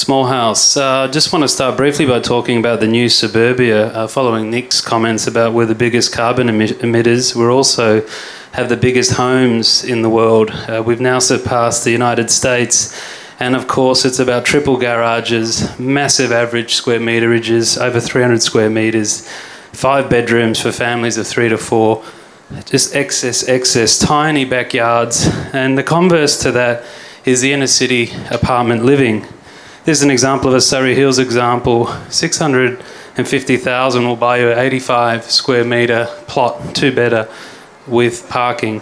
Small house. Just want to start briefly by talking about the new suburbia. Following Nick's comments about we're the biggest carbon emitters, we also have the biggest homes in the world. We've now surpassed the United States, and of course it's about triple garages, massive average square meterages, over 300 square metres, 5 bedrooms for families of 3 to 4, just excess, tiny backyards. And the converse to that is the inner city apartment living. This is an example of a Surry Hills example. 650,000 will buy you an 85 square metre plot, 2-bedder, with parking.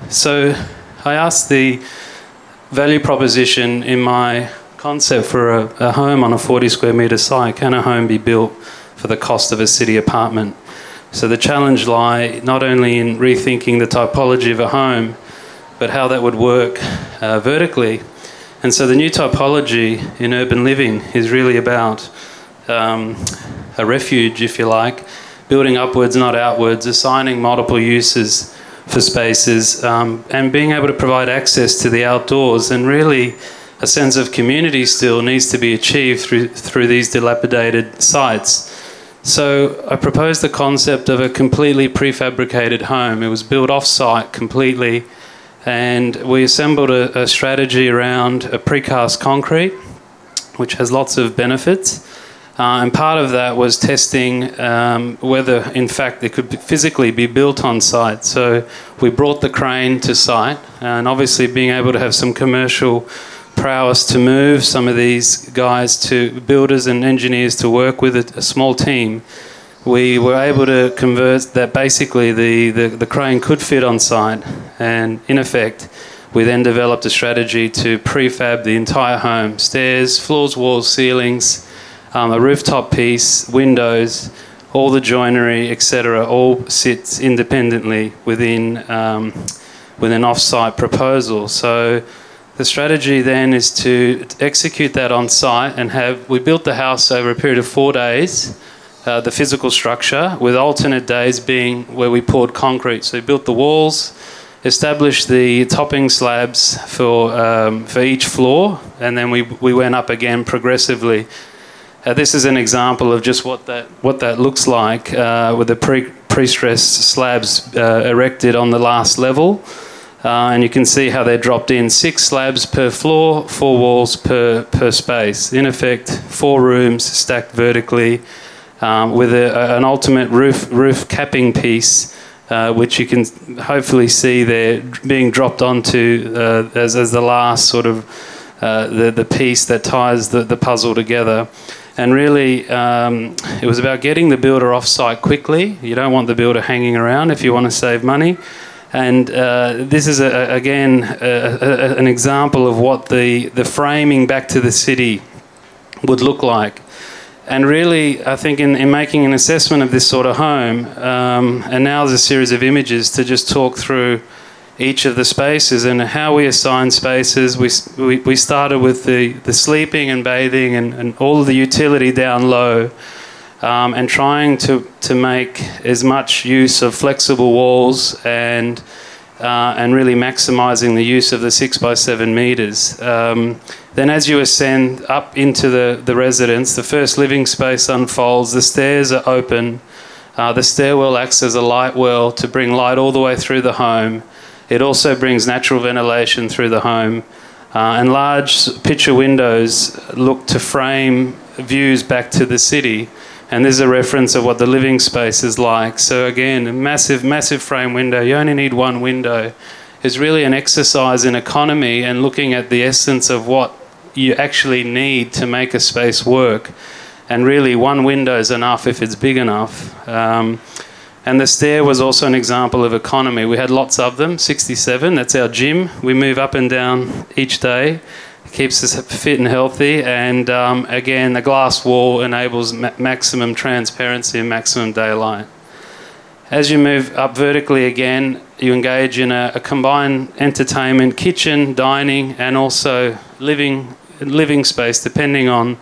So I asked the value proposition in my concept for a home on a 40 square metre site. Can a home be built for the cost of a city apartment? So the challenge lie not only in rethinking the typology of a home, but how that would work vertically. And so the new typology in urban living is really about a refuge, if you like, building upwards, not outwards, assigning multiple uses for spaces, and being able to provide access to the outdoors. And really a sense of community still needs to be achieved through these dilapidated sites. So I proposed the concept of a completely prefabricated home. It was built off-site completely, and we assembled a strategy around a precast concrete, which has lots of benefits. And part of that was testing whether, in fact, it could physically be built on site. So we brought the crane to site, and obviously being able to have some commercial prowess to move some of these guys, to builders and engineers, to work with a small team, we were able to convert that basically the crane could fit on site. And in effect, we then developed a strategy to prefab the entire home: stairs, floors, walls, ceilings, a rooftop piece, windows, all the joinery, etc., all sits independently within an off-site proposal. So the strategy then is to execute that on site, and we built the house over a period of 4 days, the physical structure, with alternate days being where we poured concrete. So we built the walls, established the topping slabs for each floor, and then we went up again progressively. This is an example of just what that looks like with the pre-stressed slabs erected on the last level. And you can see how they dropped in 6 slabs per floor, 4 walls per space. In effect, 4 rooms stacked vertically with an ultimate roof capping piece, which you can hopefully see there being dropped onto as the last sort of the piece that ties the puzzle together. And really, it was about getting the builder off-site quickly. You don't want the builder hanging around if you want to save money. And this is, again, an example of what the framing back to the city would look like. And really, I think in making an assessment of this sort of home, and now there's a series of images to just talk through each of the spaces and how we assign spaces. We started with the sleeping and bathing and all of the utility down low, and trying to make as much use of flexible walls and really maximising the use of the 6 by 7 metres. Then as you ascend up into the residence, the first living space unfolds, the stairs are open, the stairwell acts as a light well to bring light all the way through the home. It also brings natural ventilation through the home, and large Pecha windows look to frame views back to the city. And this is a reference of what the living space is like. So again, a massive frame window. You only need 1 window. It's really an exercise in economy and looking at the essence of what you actually need to make a space work. And really 1 window is enough if it's big enough. And the stair was also an example of economy. We had lots of them, 67. That's our gym. We move up and down each day. It keeps us fit and healthy. And again, the glass wall enables maximum transparency and maximum daylight. As you move up vertically again, you engage in a combined entertainment, kitchen, dining, and also living space, depending on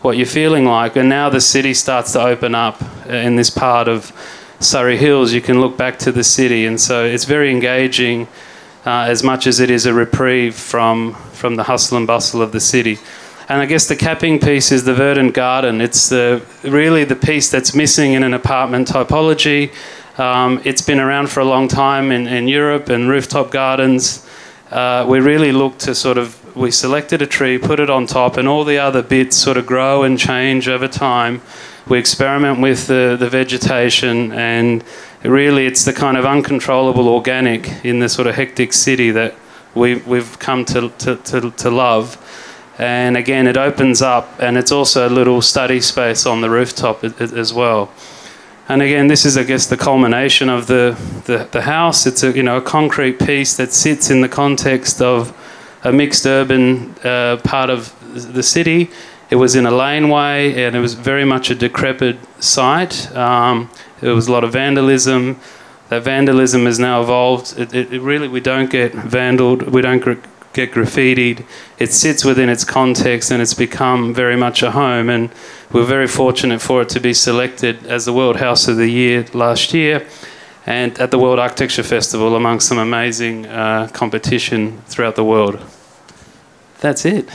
what you're feeling like. And now the city starts to open up in this part of Surry Hills. You can look back to the city, and so it's very engaging as much as it is a reprieve from the hustle and bustle of the city. And I guess the capping piece is the verdant garden. It's really the piece that's missing in an apartment typology. It's been around for a long time in Europe and rooftop gardens. We really look to we selected a tree, put it on top, and all the other bits sort of grow and change over time. We experiment with the vegetation, and really it's the kind of uncontrollable organic in the sort of hectic city that we've come to love. And again, it opens up, and it's also a little study space on the rooftop as well. And again, this is, I guess, the culmination of the house. It's a concrete piece that sits in the context of a mixed urban part of the city. It was in a laneway, and it was very much a decrepit site. There was a lot of vandalism. That vandalism has now evolved. It really, we don't get vandaled. We don't get graffitied. It sits within its context, and it's become very much a home. And we're very fortunate for it to be selected as the World House of the Year last year, and at the World Architecture Festival, amongst some amazing competition throughout the world. That's it.